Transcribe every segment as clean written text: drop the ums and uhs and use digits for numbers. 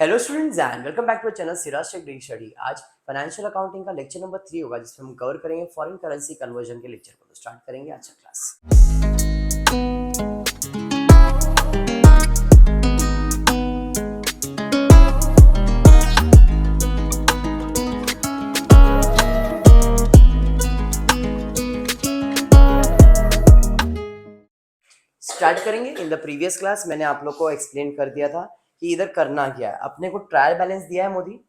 Hello students and welcome back to channel Siraj tech daily study. आज financial accounting का lecture number 3 होगा, जिसमें हम कवर करेंगे फॉरेन करेंसी कन्वर्जन के लेक्चर को। तो स्टार्ट करेंगे आज का क्लास। स्टार्ट करेंगे। इन द प्रीवियस क्लास मैंने आप लोग को एक्सप्लेन कर दिया था कि इधर करना क्या है। अपने को ट्रायल बैलेंस दिया है मोदी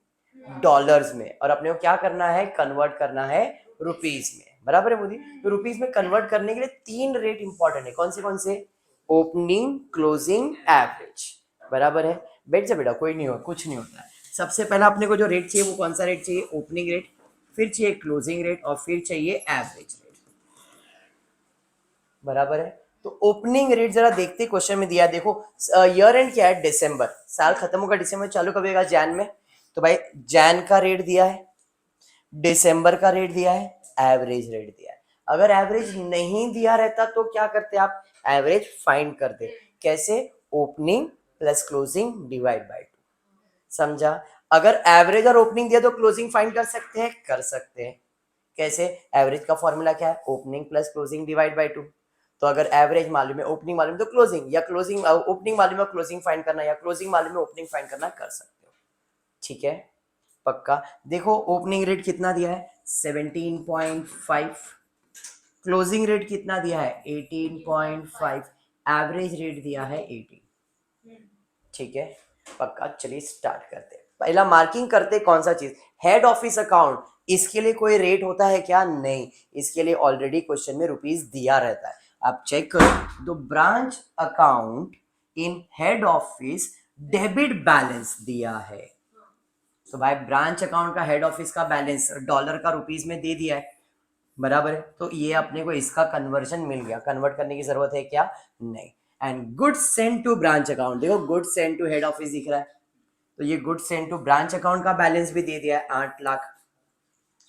डॉलर्स में, और अपने को क्या करना है, कन्वर्ट करना है रुपीज में। बराबर है मोदी। तो रुपीज में कन्वर्ट करने के लिए 3 रेट इंपॉर्टेंट है। कौन से? Opening, closing, average. बराबर है। बैठ जा बेटा, कोई नहीं हो, कुछ नहीं होता है। सबसे पहला अपने को जो रेट चाहिए वो कौन सा रेट चाहिए? ओपनिंग रेट, फिर चाहिए क्लोजिंग रेट, और फिर चाहिए एवरेज रेट। बराबर है। तो ओपनिंग रेट जरा देखते, क्वेश्चन में दिया। देखो ईयर एंड क्या है? दिसंबर। साल खत्म होगा दिसंबर, चालू कब होगा? जैन में। तो भाई जैन का रेट दिया है, दिसंबर का रेट दिया है, एवरेज रेट दिया है। अगर एवरेज नहीं दिया रहता तो क्या करते आप? एवरेज फाइंड करते। कैसे? Opening plus closing divide by 2। समझा? अगर एवरेज और ओपनिंग दिया तो क्लोजिंग फाइंड कर सकते हैं? कर सकते हैं। कैसे? एवरेज का फॉर्मूला क्या है? Opening plus closing divide by 2। तो अगर एवरेज मालूम है, ओपनिंग मालूम है, तो क्लोजिंग, या क्लोजिंग ओपनिंग मालूम है, क्लोजिंग फाइंड करना, या क्लोजिंग मालूम है, ओपनिंग फाइंड करना, कर सकते हो। ठीक है, पक्का। देखो ओपनिंग रेट कितना दिया है? 17.5। क्लोजिंग रेट कितना दिया है? 18.5। एवरेज रेट दिया है 18। ठीक है, पक्का। चलिए स्टार्ट करते हैं। पहला मार्किंग करते कौन सा चीज? Head office account. इसके लिए कोई रेट होता है क्या? नहीं। इसके लिए ऑलरेडी क्वेश्चन में रुपीस दिया रहता है। आप चेक करो, तो branch account in head office debit balance दिया है। तो भाई ब्रांच अकाउंट का हेड ऑफिस का बैलेंस डॉलर का रुपीस में दे दिया है। बराबर है। तो ये अपने को इसका कन्वर्जन मिल गया। कन्वर्ट करने की जरूरत है क्या? नहीं। And goods send to branch account. देखो goods send to head office दिख रहा है, तो ये goods send to branch account का बैलेंस भी दे दिया है 8 लाख।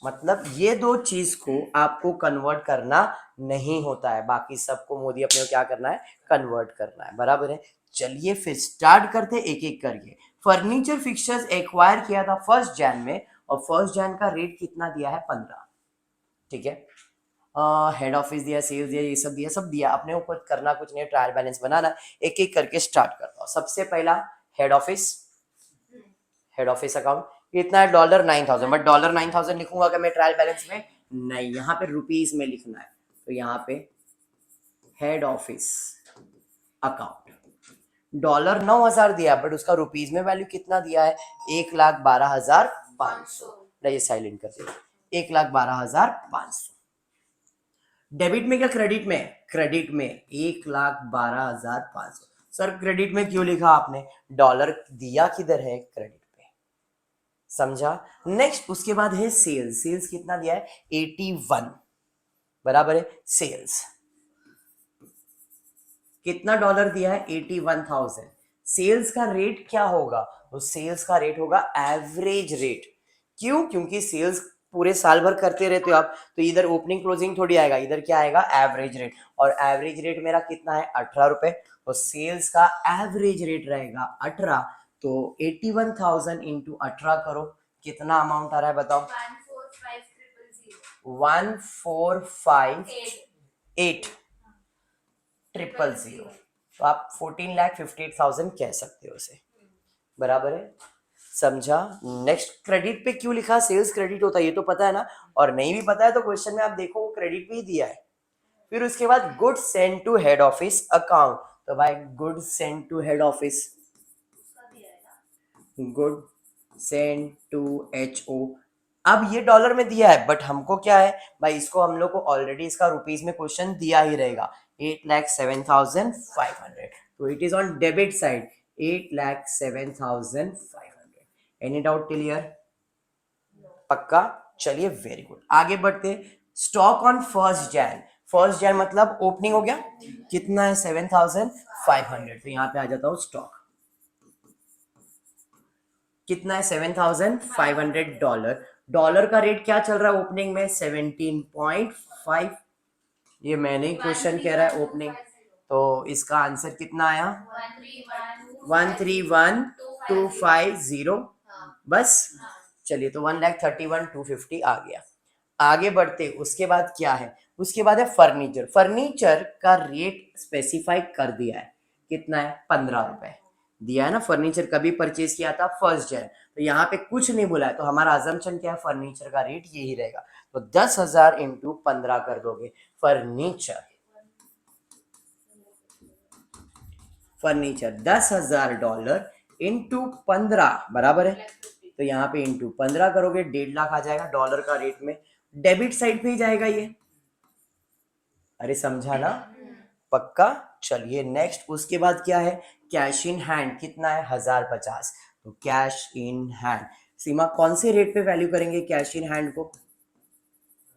मतलब ये दो चीज को आपको कन्वर्ट करना नहीं होता है, बाकी सबको मोदी अपने को क्या करना है? कन्वर्ट करना है। बराबर है। चलिए फिर स्टार्ट करते एक एक करके। फर्नीचर फिक्सचर्स एक्वायर किया था 1 जैन में, और 1 जैन का रेट कितना दिया है? 15। ठीक है। हेड ऑफिस दिया, सेल्स दिया, ये सब दिया। अपने ऊपर करना कुछ नहीं, ट्रायल बैलेंस बनाना। एक एक करके स्टार्ट करता हूँ। सबसे पहला head office, head office account कितना है? $9,000। बट $9,000 लिखूंगा क्या मैं ट्रायल बैलेंस में? नहीं, यहाँ पे रुपीस में लिखना है। तो यहाँ पे हेड ऑफिस अकाउंट $9,000 दिया, बट उसका रुपीस में वैल्यू कितना दिया है? 1,12,500। ये साइलेंट कर दे। 1,12,500। डेबिट में क्या क्रेडिट में? क्रेडिट में 1,12,500। सर क्रेडिट में क्यों लिखा आपने? डॉलर दिया किधर है? क्रेडिट पे। समझा? नेक्स्ट उसके बाद है सेल्स। सेल्स कितना दिया है? 81। बराबर है। सेल्स कितना डॉलर दिया है? 81,000। सेल्स का रेट क्या होगा? तो सेल्स का रेट होगा एवरेज रेट। क्यों? क्योंकि सेल्स पूरे साल भर करते रहते हो आप, तो इधर ओपनिंग क्लोजिंग थोड़ी आएगा, इधर क्या आएगा? Average rate. और एवरेज रेट मेरा कितना है? 18 रुपए। तो सेल्स का एवरेज रेट रहेगा 18। तो 81,000 इंटू 18 करो, कितना अमाउंट आ रहा है बताओ? 1,458,000। तो आप 14,58,000 कह सकते हो उसे। बराबर है। समझा? नेक्स्ट क्रेडिट पे क्यों लिखा? सेल्स क्रेडिट होता है, ये तो पता है ना। और नहीं भी पता है तो क्वेश्चन में आप देखो वो क्रेडिट भी दिया है। फिर उसके बाद good send to head office account. तो भाई good send to head office, good send to HO। अब ये डॉलर में दिया है, बट हमको क्या है भाई? इसको हम लोग को ऑलरेडी इसका रुपीस में क्वेश्चन दिया ही रहेगा। 8,07,500। तो it is on debit side, 8,07,500। Any doubt? Clear? पक्का। चलिए वेरी गुड, आगे बढ़ते। Stock on 1 Jain. 1 जैन मतलब ओपनिंग हो गया। कितना है? 7,500। तो यहाँ पे आ जाता हूँ स्टॉक। कितना है? 7,500 डॉलर। डॉलर का रेट क्या चल रहा है ओपनिंग में? 17.5। ये मैंने ही क्वेश्चन कह रहा है ओपनिंग, तो इसका आंसर कितना आया? 131,250। 250 बस। चलिए तो 1,31,250 आ गया। आगे बढ़ते उसके बाद क्या है, उसके बाद है फर्नीचर। फर्नीचर का रेट स्पेसिफाई कर दिया है, कितना है 15 रुपए दिया है ना। फर्नीचर कभी परचेज किया था 1 जन, तो यहाँ पे कुछ नहीं बोला है, तो हमारा अजम्पशन क्या है, फर्नीचर का रेट यही रहेगा। तो 10,000 इंटू 15 कर दोगे। फर्नीचर 10,000 डॉलर इंटू 15 बराबर है, तो यहाँ पे इंटू 15 करोगे 1.5 लाख आ जाएगा डॉलर का रेट में। डेबिट साइड पे ही जाएगा ये, अरे समझा ना, पक्का। चलिए नेक्स्ट उसके बाद क्या है, कैश इन हैंड कितना है 1,050। तो कैश इन हैंड सीमा कौन से रेट पे वैल्यू करेंगे कैश इन हैंड को,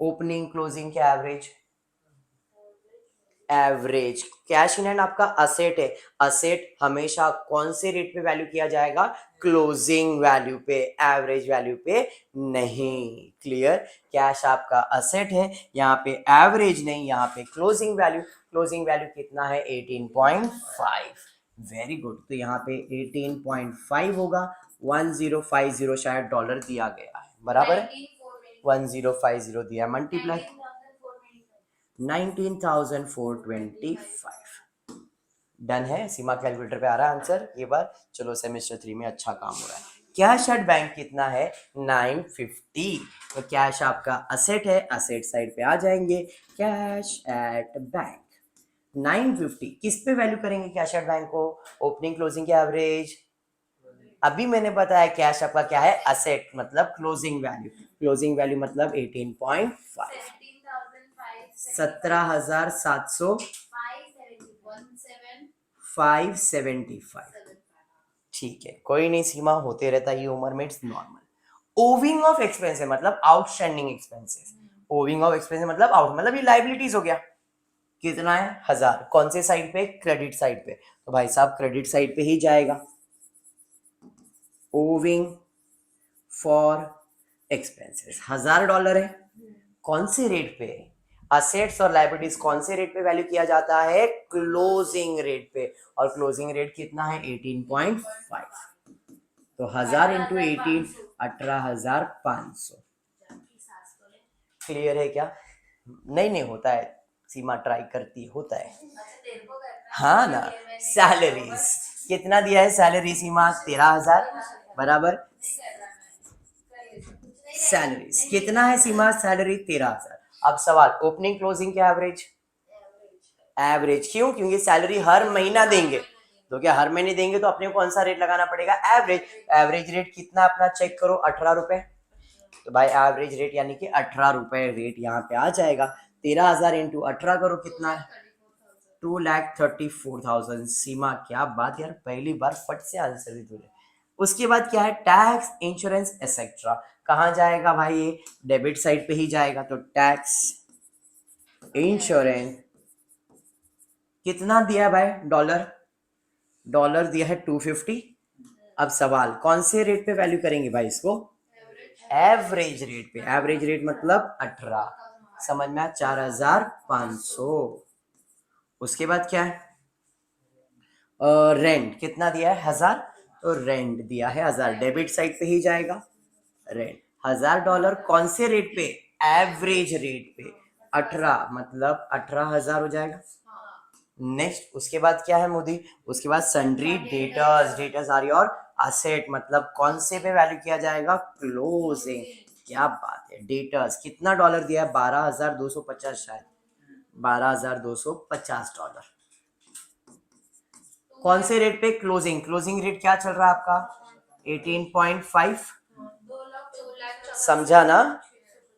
ओपनिंग क्लोजिंग के average. Average cash in hand आपका असेट है, असेट हमेशा कौन से रेट पे वैल्यू किया जाएगा, क्लोजिंग वैल्यू पे, एवरेज वैल्यू पे नहीं। क्लियर, कैश आपका असेट है, यहाँ पे एवरेज नहीं, यहाँ पे क्लोजिंग वैल्यू। क्लोजिंग वैल्यू कितना है 18.5। वेरी गुड, तो यहाँ पे 18.5 होगा। 1050 शायद डॉलर दिया गया है, बराबर है 1050 दिया, मल्टीप्लाई 19,425। डन है, सीमा कैलकुलेटर पे आ रहा है आंसर ये बार। चलो सेमेस्टर 3 में अच्छा काम हो रहा है। कैश एट बैंक कितना है 950। तो कैश आपका असेट है, असेट साइड पे आ जाएंगे। कैश एट बैंक 950 किस पे वैल्यू करेंगे कैश एट बैंक को, ओपनिंग क्लोजिंग के एवरेज। अभी मैंने बताया कैश आपका क्या है, असेट मतलब क्लोजिंग वैल्यू, क्लोजिंग वैल्यू मतलब 18.5, 17,700 575। ठीक है, कोई नहीं सीमा, होते रहता है ये उम्र में, it's normal. Owing of expense मतलब outstanding expenses. Owing of expense मतलब आउट मतलब ये लाइबिलिटीज हो गया। कितना है 1,000, कौन से साइड पे, क्रेडिट साइड पे, तो भाई साहब क्रेडिट साइड पे ही जाएगा। ओविंग फॉर एक्सपेंसेस $1,000 है, कौन से रेट पे, असेट्स और लाइबिलिटीज कौन से रेट पे वैल्यू किया जाता है, क्लोजिंग रेट पे, और क्लोजिंग रेट कितना है 18.5। तो 1,000 इंटू 18 18,500। क्लियर है क्या, नहीं नहीं होता है, सीमा ट्राई करती होता है। हाँ ना, सैलरीज कितना दिया है, सैलरी सीमा 13,000 बराबर। सैलरीज कितना है सीमा, सैलरी 13,000। अब सवाल ओपनिंग क्लोजिंग के एवरेज। एवरेज क्यों, क्योंकि सैलरी हर महीना देंगे, तो क्या हर महीने देंगे तो अपने को कौन सा रेट लगाना पड़ेगा, एवरेज। एवरेज रेट कितना अपना चेक करो 18 रुपए, तो भाई एवरेज रेट यानी कि 18 रुपए रेट यहाँ पे आ जाएगा। 13,000 इंटू 18 करो कितना है 2,34,000। सीमा क्या बात यार, पहली बार फट से आंसर दी तूने। उसके बाद क्या है, टैक्स इंश्योरेंस एक्सेट्रा, कहाँ जाएगा भाई, ये डेबिट साइड पे ही जाएगा। तो टैक्स इंश्योरेंस कितना दिया है भाई, डॉलर दिया है 250। अब सवाल कौन से रेट पे वैल्यू करेंगे भाई इसको, एवरेज रेट पे। एवरेज रेट मतलब 18, समझ में, 4,500। उसके बाद क्या है, रेंट कितना दिया है 1,000, तो रेंट दिया है 1,000, डेबिट साइड पे ही जाएगा। रेंट $1,000 कौन से रेट पे, एवरेज रेट पे, 18 मतलब 18,000 हो जाएगा। नेक्स्ट उसके बाद क्या है मोदी, उसके बाद sundry debtors. Debtors are your asset, मतलब कौन से पे वैल्यू किया जाएगा, क्लोजिंग। क्या बात है, डेटर्स कितना डॉलर दिया है 12,250, शायद 12,250 डॉलर। कौन से रेट पे, क्लोजिंग। क्लोजिंग रेट क्या चल रहा है आपका 18.5, समझा ना।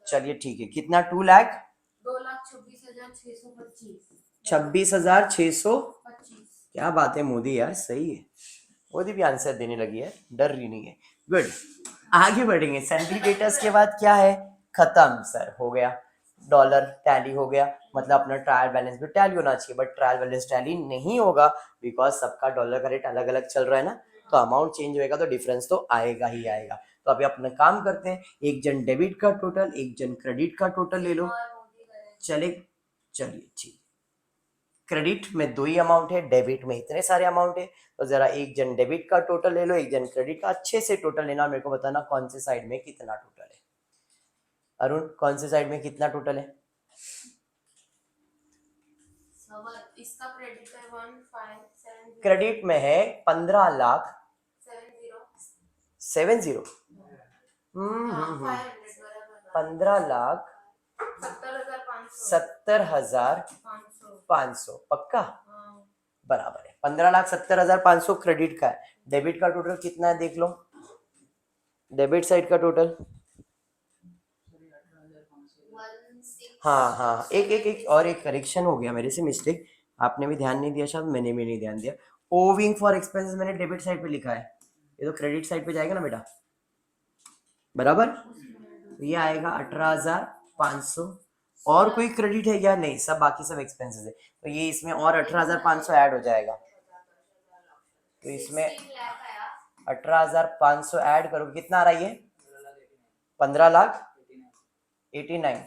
चलिए ठीक है, कितना 2,26,625। क्या बात है मोदी यार, सही है, मोदी भी आंसर देने लगी है, डर रही नहीं है। गुड, आगे बढ़ेंगे। सैलरी डेटर्स के बाद क्या है, खत्म सर, हो गया। डॉलर टैली हो गया, मतलब अपना ट्रायल बैलेंस भी टैली होना चाहिए, बट ट्रायल बैलेंस टैली नहीं होगा बिकॉज सबका डॉलर का रेट अलग अलग चल रहा है ना, तो अमाउंट चेंज होएगा तो डिफरेंस तो आएगा ही आएगा। तो अभी अपना काम करते हैं, एक जन डेबिट का टोटल, एक जन क्रेडिट का टोटल ले लो, चले। चलिए ठीक, क्रेडिट में दो ही अमाउंट है, डेबिट में इतने सारे अमाउंट है, तो जरा एक जन डेबिट का टोटल ले लो, एक जन क्रेडिट का, अच्छे से टोटल लेना और मेरे को बताना कौन से साइड में कितना टोटल है। अरुण, कौन से साइड में कितना टोटल है? इसका क्रेडिट है 1570, क्रेडिट में है 15 लाख 70 15 लाख 70,500 पक्का बराबर है। 15,70,500 क्रेडिट का है। डेबिट का टोटल कितना है देख लो, डेबिट साइड का टोटल। हाँ, एक और एक करेक्शन हो गया मेरे से, मिस्टेक, आपने भी ध्यान नहीं दिया शायद, मैंने भी नहीं ध्यान दिया। ओविंग फॉर एक्सपेंसेस मैंने डेबिट साइड पे लिखा है, ये तो क्रेडिट साइड पे जाएगा ना बेटा, बराबर। तो ये आएगा 18,500। और कोई क्रेडिट है क्या? नहीं, सब बाकी सब एक्सपेंसेस है, तो ये इसमें और 18,500 ऐड हो जाएगा। तो इसमें 18,500 ऐड करो, कितना आ रहा है ये? 15,89।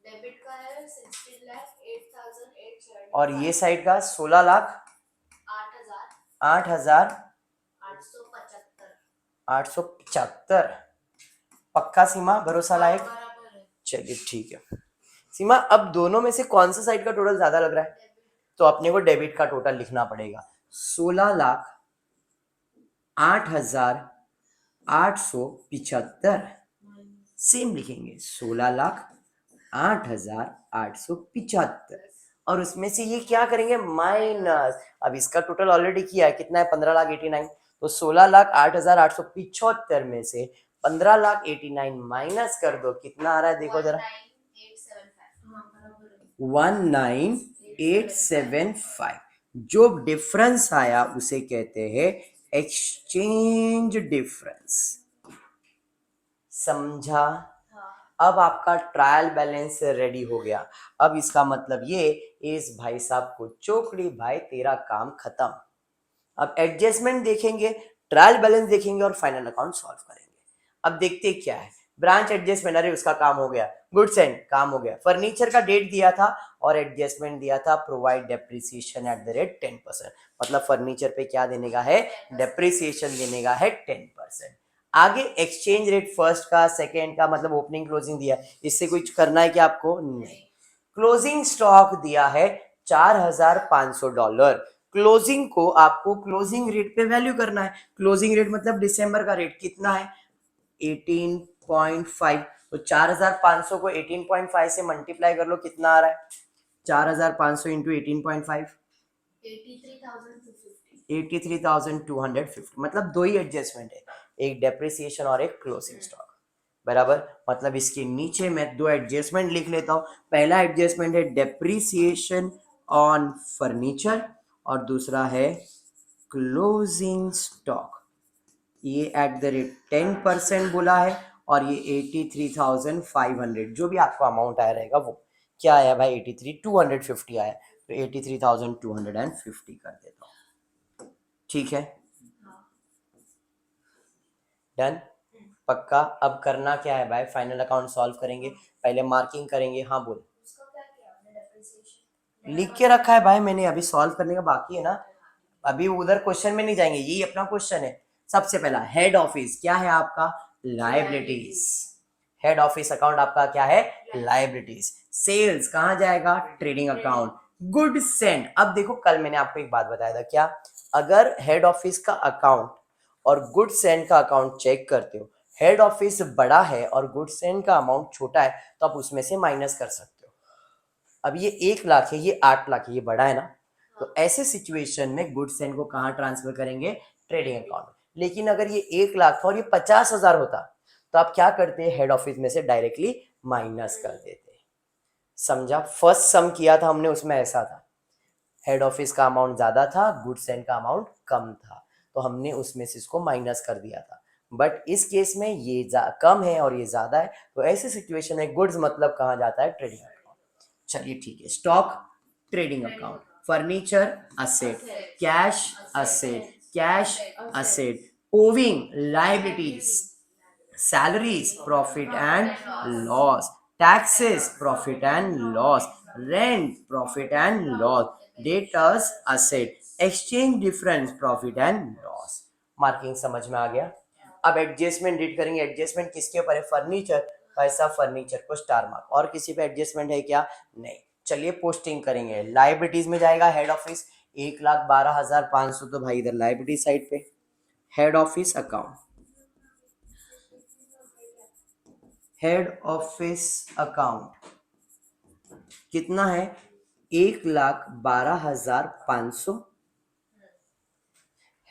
डेबिट का है 16,08,875 और ये साइड का 16,08,875। पक्का सीमा, भरोसा लायक? चलिए ठीक है सीमा, अब दोनों में से कौन सा साइड का टोटल ज्यादा लग रहा है? तो अपने को डेबिट का टोटल लिखना पड़ेगा। 16,08,875 सेम लिखेंगे, 16,08,875 और उसमें से ये क्या करेंगे? माइनस। अब इसका टोटल ऑलरेडी किया है, कितना है? 15,89। तो 16,08,875 में से 15,89 माइनस कर दो, कितना आ रहा है देखो जरा? 19,875। जो डिफरेंस आया उसे कहते हैं एक्सचेंज डिफरेंस। समझा? अब आपका ट्रायल बैलेंस रेडी हो गया। अब इसका मतलब ये, इस भाई साहब को चोकड़ी भाई, तेरा काम खत्म। अब एडजस्टमेंट देखेंगे, ट्रायल बैलेंस देखेंगे और फाइनल अकाउंट सॉल्व करेंगे। अब देखते क्या है। ब्रांच एडजस्टमेंट, अरे उसका काम हो गया। गुड्स एंड काम हो गया। फर्नीचर का डेट दिया था और एडजस्टमेंट दिया था, provide depreciation at the rate 10%। मतलब फर्नीचर पे क्या देने का है? डेप्रिसिएशन देने का है 10%। आगे एक्सचेंज रेट फर्स्ट का, सेकेंड का, मतलब ओपनिंग क्लोजिंग दिया, इससे कुछ करना है क्या आपको? नहीं। क्लोजिंग स्टॉक दिया है $4,500। क्लोजिंग को आपको क्लोजिंग रेट पे वैल्यू करना है। क्लोजिंग रेट मतलब दिसंबर का रेट कितना है? 18.5। तो 4,500 को 18.5 से मल्टीप्लाई कर लो, कितना आ रहा है? 4,500 इंटू 18.5 83,250। मतलब दो ही एडजस्टमेंट है, एक डेप्रिसिएशन और एक क्लोजिंग स्टॉक, बराबर। मतलब इसके नीचे मैं दो एडजस्टमेंट लिख लेता हूं। पहला एडजस्टमेंट है डेप्रिसिएशन ऑन फर्नीचर और दूसरा है क्लोजिंग स्टॉक। ये एट द रेट 10% बोला है और ये 83,500 जो भी आपको अमाउंट आया रहेगा वो क्या आया भाई? 83,250 आया, तो 83,250 कर देता हूँ। ठीक है, डन, पक्का। अब करना क्या है भाई? फाइनल अकाउंट सॉल्व करेंगे, पहले मार्किंग करेंगे। हाँ बोल। लिख के रखा है भाई मैंने, अभी सॉल्व करने का बाकी है ना, अभी उधर क्वेश्चन में नहीं जाएंगे, यही अपना क्वेश्चन है। सबसे पहला हेड ऑफिस क्या है आपका? लाइबिलिटीज। हेड ऑफिस अकाउंट आपका क्या है? लाइबिलिटीज। सेल्स कहां जाएगा? Trading account. गुड सेंड, अब देखो कल मैंने आपको एक बात बताया था, क्या? अगर हेड ऑफिस का अकाउंट और गुड सेंड का अकाउंट चेक करते हो, हेड ऑफिस बड़ा है और गुड सेंड का अमाउंट छोटा है, तो आप उसमें से माइनस कर सकते हो। अब ये 1 लाख है, ये 8 लाख है, ये बड़ा है ना, तो ऐसे सिचुएशन में गुड सेंड को कहाँ ट्रांसफर करेंगे? Trading account. लेकिन अगर ये 1 लाख था और ये 50,000 होता, तो आप क्या करते? हेड ऑफिस में से डायरेक्टली माइनस कर देते। समझा? फर्स्ट सम किया था हमने, उसमें ऐसा था, हेड ऑफिस का अमाउंट ज्यादा था, गुड सेंड का अमाउंट कम था, तो हमने उसमें से इसको माइनस कर दिया था। बट इस केस में ये कम है और ये ज्यादा है, तो ऐसे सिचुएशन में गुड्स मतलब कहाँ जाता है? Trading account. चलिए ठीक है, stock trading account, furniture asset, cash asset, cash asset, owing liabilities, salaries profit and loss, taxes profit and loss, rent profit and loss, debtors asset, exchange difference profit and loss. Marking समझ में आ गया। अब adjustment read करेंगे। Adjustment किसके ऊपर है? Furniture. पैसा furniture को स्टार मार्क। और किसी पे एडजस्टमेंट है क्या? नहीं। चलिए पोस्टिंग करेंगे। लाइबिलिटीज में जाएगा हेड ऑफिस 1,12,500, तो भाई इधर लाइबिलिटी साइड पे head office account, head office account कितना है? 1,12,500।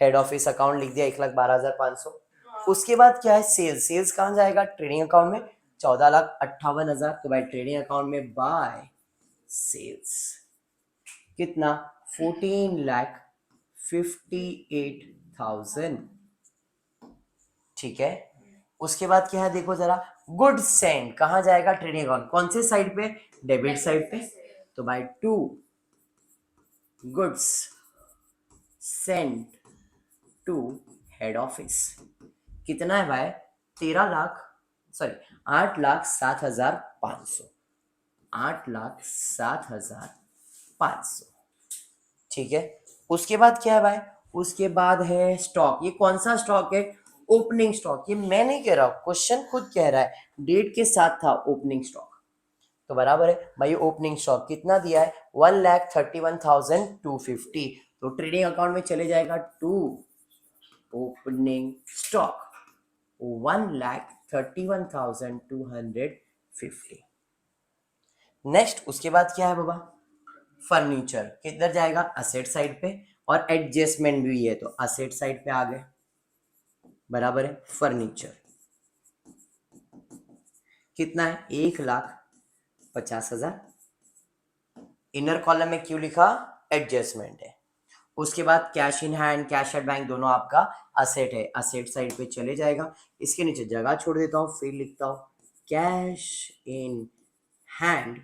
हेड ऑफिस अकाउंट लिख दिया 1,12,500। उसके बाद क्या है? सेल्स। सेल्स कहाँ जाएगा? ट्रेडिंग अकाउंट में 14,58,000। तो भाई ट्रेडिंग अकाउंट में बाय सेल्स कितना? 14,58,000। ठीक है। उसके बाद क्या है देखो जरा, गुड सेंड कहाँ जाएगा? Trading account. कौन से साइड पे? डेबिट साइड पे। तो भाई to goods send to head office कितना है भाई? 8,07,500। 8,07,500। ठीक है। उसके बाद क्या है भाई? उसके बाद है स्टॉक। ये कौन सा स्टॉक है? Opening stock. ये मैं नहीं कह रहा हूं, क्वेश्चन खुद कह रहा है। डेट के साथ था ओपनिंग स्टॉक, तो बराबर है भाई। ओपनिंग स्टॉक कितना दिया है? 1,31,250। तो ट्रेडिंग अकाउंट में चले जाएगा टू ओपनिंग स्टॉक 1,31,250। नेक्स्ट उसके बाद क्या है बाबा? फर्नीचर किधर जाएगा? असेट साइड पे। और एडजस्टमेंट भी है तो असेट साइड पे आ गए, बराबर है। फर्नीचर कितना है? 1,50,000। इनर कॉलम में क्यों लिखा? एडजस्टमेंट है। उसके बाद cash in hand, cash at bank दोनों आपका असेट है, असेट साइड पे चले जाएगा। इसके नीचे जगह छोड़ देता हूँ, फिर लिखता हूँ cash in hand,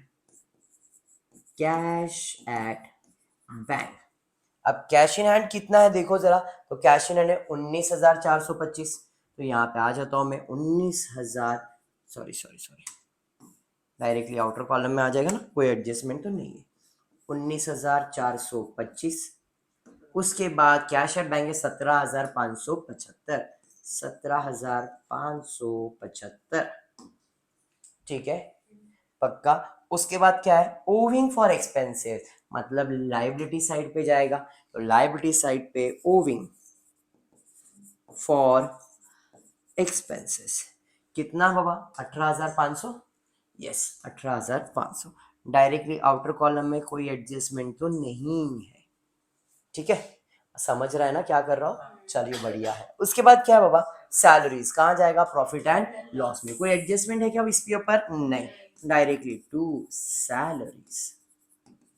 cash at bank. अब कैश इन हैंड कितना है देखो जरा, तो कैश इन हैंड है 19,425। तो यहाँ पे आ जाता हूँ मैं 19,000, sorry sorry sorry, directly outer column में आ जाएगा ना, कोई एडजस्टमेंट तो नहीं है। 19,425। उसके बाद कैश एट बैंक है 17,575। 17,575। ठीक है, पक्का। उसके बाद क्या है? ओविंग फॉर एक्सपेंसेस, मतलब लाइबिलिटी साइड पे जाएगा। तो लाइबिलिटी साइड पे ओविंग फॉर एक्सपेंसेस कितना बाबा? 18,500। यस, 18,500। डायरेक्टली आउटर कॉलम में कोई एडजस्टमेंट तो नहीं है। ठीक है, समझ रहा है ना क्या कर रहा हूँ? चलिए बढ़िया है। उसके बाद क्या है बाबा? सैलरीज कहाँ जाएगा? प्रॉफिट एंड लॉस में। कोई एडजस्टमेंट है क्या इसके ऊपर? नहीं, डायरेक्टली टू सैलरीज।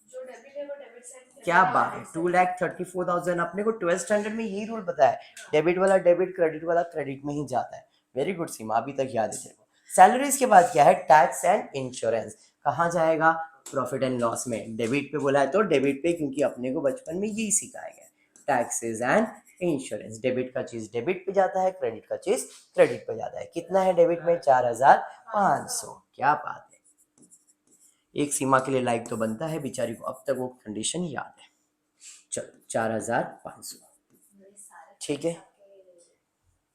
जो डेबिट है वो डेबिट साइड क्या बात है, 2,34,000। अपने को 12th स्टैंडर्ड में यही रूल पता है, डेबिट वाला डेबिट, क्रेडिट वाला क्रेडिट में ही जाता है। वेरी गुड सीमा, अभी तक याद है तेरे को। सैलरीज के बाद क्या है? टैक्स एंड इंश्योरेंस कहाँ जाएगा? प्रॉफिट एंड लॉस में। डेबिट पे बोला है तो डेबिट पे, क्योंकि अपने को बचपन में यही सिखाया गया। टैक्सेस एंड इंश्योरेंस, डेबिट का चीज डेबिट पे जाता है, क्रेडिट का चीज क्रेडिट पे जाता है। कितना है डेबिट में? 4,500। क्या बात है, एक सीमा के लिए लाइक तो बनता है, बेचारी को अब तक वो कंडीशन याद है। चलो 4,500। ठीक है,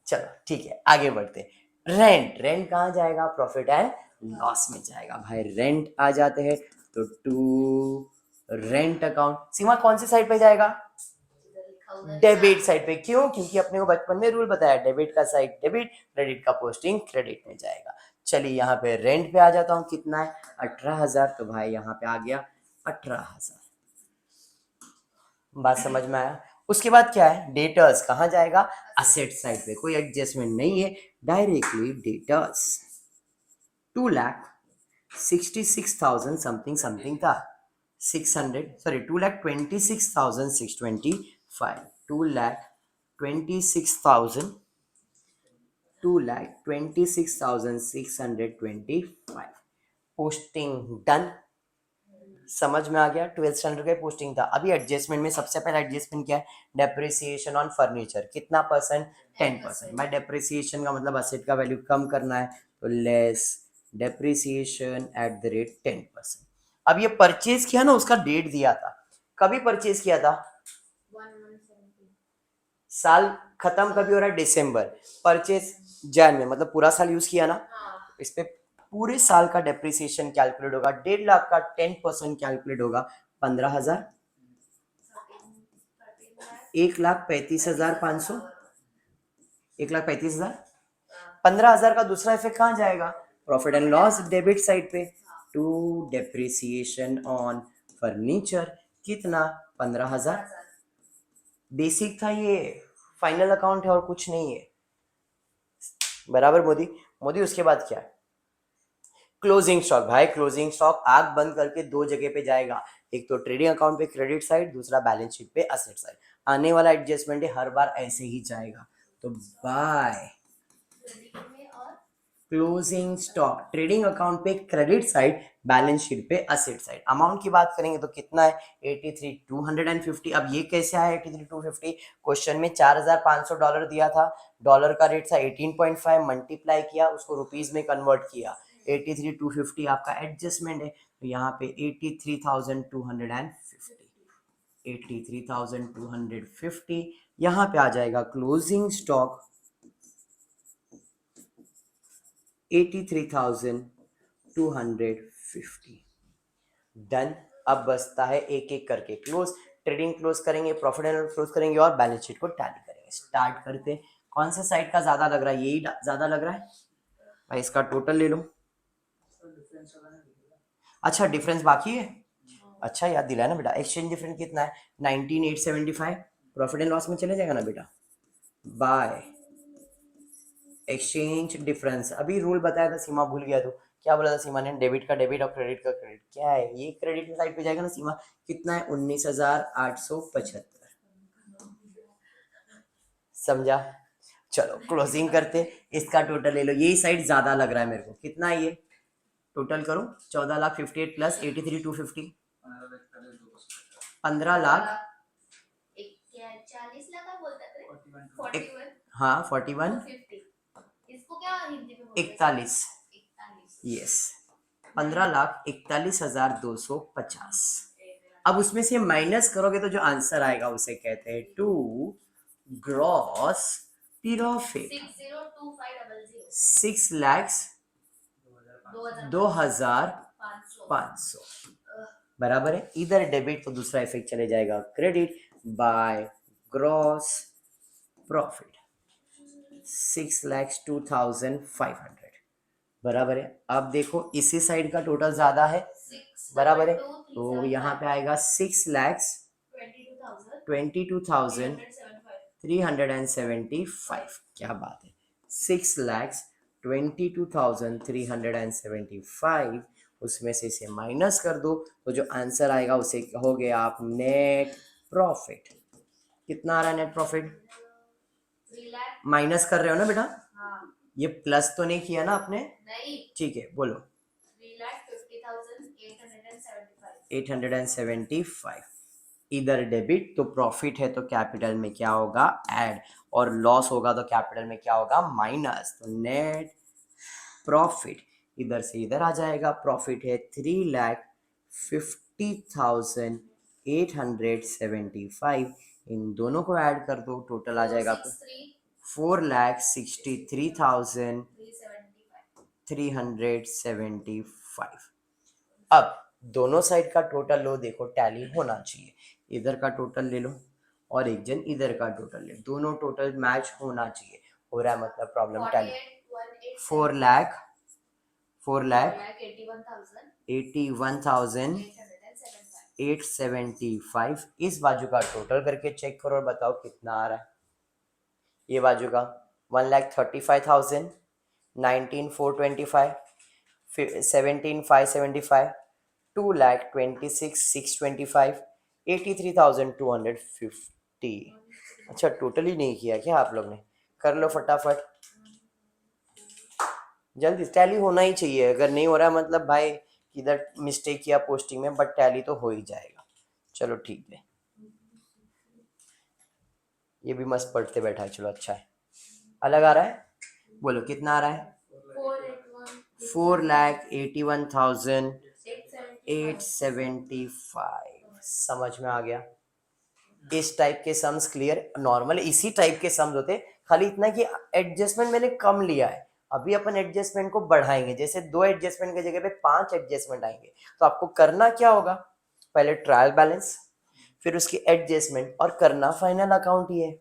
चलो ठीक है, आगे बढ़ते। रेंट, रेंट कहाँ जाएगा? प्रॉफिट एंड लॉस में जाएगा भाई। रेंट आ जाते हैं तो टू रेंट अकाउंट। सीमा कौन सी साइड पे जाएगा? डेबिट साइड पे। क्यों? क्योंकि अपने को बचपन में रूल बताया, डेबिट का साइड डेबिट, क्रेडिट का पोस्टिंग क्रेडिट में जाएगा। चलिए यहाँ पे रेंट पे आ जाता हूँ, कितना है? 18,000। तो भाई यहाँ पे आ गया 18,000। बात समझ में आया? उसके बाद क्या है? डेटर्स कहाँ जाएगा? असेट साइड पे। कोई एडजस्टमेंट नहीं है, डायरेक्टली डेटर्स 2,66,000 समथिंग समथिंग था, 600, सॉरी 2,26,625। 2,26,000, 2,26,625। Posting done. समझ में आ गया? 12th स्टैंडर्ड का पोस्टिंग था। अभी एडजस्टमेंट में सबसे पहला एडजस्टमेंट क्या है? Depreciation on furniture. कितना परसेंट? 10%। भाई डेप्रिसिएशन का मतलब असेट का वैल्यू कम करना है, तो less depreciation at the rate 10%। अब ये परचेज किया ना, उसका डेट दिया था, कभी परचेज किया था, 1/1/17 साल खत्म कभी हो रहा है, दिसंबर, परचेज जैन में, मतलब पूरा साल यूज किया ना, हाँ इस पे पूरे साल का डेप्रिसिएशन कैलकुलेट होगा, 1.5 लाख का 10% कैलकुलेट होगा, 15,000, 13 1,35,500, 1,35,000, 15,000 का दूसरा इफेक्ट कहाँ जाएगा, profit and loss debit side पे, टू डेप्रिसिएशन ऑन फर्नीचर, कितना, 15,000, बेसिक था ये, फाइनल अकाउंट है और कुछ नहीं है, बराबर मोदी। मोदी उसके बाद क्या है, क्लोजिंग स्टॉक, भाई क्लोजिंग स्टॉक आग बंद करके दो जगह पे जाएगा, एक तो ट्रेडिंग अकाउंट पे क्रेडिट साइड, दूसरा बैलेंस शीट पे असेट साइड, आने वाला एडजस्टमेंट है हर बार ऐसे ही जाएगा, तो बाय में और क्लोजिंग स्टॉक, ट्रेडिंग अकाउंट पे क्रेडिट साइड, बैलेंस शीट पे असेट साइड। अमाउंट की बात करेंगे तो कितना है, 83,250। अब ये कैसे आया 83,250, क्वेश्चन में $4,500 दिया था, डॉलर का रेट था 18.5, मल्टीप्लाई किया, उसको रुपीज में कन्वर्ट किया, 83,250 आपका एडजस्टमेंट है, तो यहाँ पे 83,250, 83,250 यहाँ पे आ जाएगा क्लोजिंग स्टॉक 83,250। डन। अब बचता है एक एक करके क्लोज, ट्रेडिंग क्लोज करेंगे, प्रॉफिट एंड लॉस क्लोज करेंगे और बैलेंस शीट को टैली करेंगे। स्टार्ट करते हैं, कौन से साइड का ज्यादा लग रहा है, यही ज्यादा लग रहा है भाई, इसका टोटल ले लो। अच्छा डिफरेंस बाकी है, अच्छा याद दिलाया ना बेटा, एक्सचेंज डिफरेंस कितना है, 19,875, प्रॉफिट एंड लॉस में चले जाएगा ना बेटा, बाय एक्सचेंज डिफरेंस। अभी रूल बताया था, सीमा भूल गया तो क्या बोला था सीमा ने, डेबिट का डेबिट और क्रेडिट का क्रेडिट, क्या है ये, क्रेडिट की साइड पे जाएगा ना सीमा, कितना है 19,875, समझा। चलो क्लोजिंग करते, इसका टोटल ले लो, यही साइड ज्यादा लग रहा है मेरे को, कितना है ये, टोटल करो, 14,58 प्लस 83,250, 15,00,000, 40 लाख आप बोलते थे, एक, 41 हाँ 41, 250, इसको क्या हिंदी में बोलते हैं, 41, 41 यस, 15,41,250। अब उसमें से माइनस करोगे तो जो आंसर आएगा उसे कहते हैं टू ग्रॉस प्रॉफिट, 602500 6,02,500 बराबर है, इधर डेबिट तो दूसरा इफेक्ट चले जाएगा क्रेडिट, बाय ग्रॉस प्रॉफिट 6,02,500 बराबर है। अब देखो इसी साइड का टोटल ज्यादा है, बराबर है, तो यहाँ पे आएगा 6,22,375, क्या बात है, 6,22,375, उसमें से इसे माइनस कर दो तो जो आंसर आएगा उसे कहोगे आप नेट प्रॉफिट। कितना आ रहा है नेट प्रॉफिट, 3 लाख, माइनस कर रहे हो ना बेटा, हाँ ये प्लस तो नहीं किया ना आपने, नहीं, ठीक है बोलो, 3,50,875, 875, इधर डेबिट तो प्रॉफिट है तो कैपिटल में क्या होगा ऐड, और लॉस होगा तो कैपिटल में क्या होगा माइनस, तो नेट प्रॉफिट इधर से इधर आ जाएगा, प्रॉफिट है 3,50,875, इन दोनों को ऐड कर दो, टोटल आ जाएगा 4,63,375। अब दोनों साइड का टोटल लो, देखो टैली होना चाहिए, इधर का टोटल ले लो और एक जन इधर का टोटल ले, दोनों टोटल मैच होना चाहिए, हो रहा है मतलब प्रॉब्लम टैली, 4,81,875, इस बाजू का टोटल करके चेक करो और बताओ कितना आ रहा है, ये बाजू का 1,35,000, 19,425, 17,575, 2,26,625, 83,250। अच्छा टोटल ही नहीं किया क्या आप लोग ने, कर लो फटाफट जल्दी, टैली होना ही चाहिए, अगर नहीं हो रहा है मतलब भाई किधर मिस्टेक किया पोस्टिंग में, बट टैली तो हो ही जाएगा। चलो ठीक है, ये भी मस्त पढ़ते बैठा है, चलो अच्छा है, अलग आ रहा है, बोलो कितना आ रहा है, 4,81,875, 875 समझ में आ गया। इस टाइप के सम्स क्लियर, नॉर्मल इसी टाइप के सम्स होते, खाली इतना कि एडजस्टमेंट मैंने कम लिया है। अभी अपन एडजस्टमेंट को बढ़ाएंगे, जैसे 2 एडजस्टमेंट की जगह पे 5 एडजस्टमेंट आएंगे। तो आपको करना क्या होगा, पहले ट्रायल बैलेंस, फिर उसकी एडजस्टमेंट, और करना फाइनल अकाउंट ही है।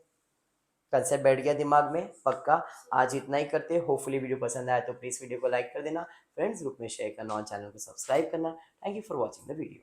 कंसेप्ट बैठ गया दिमाग में पक्का। आज इतना ही करते हैं। होपफुली वीडियो पसंद आया तो प्लीज वीडियो को लाइक कर देना, फ्रेंड्स ग्रुप में शेयर करना और चैनल को सब्सक्राइब करना। Thank you for watching the video.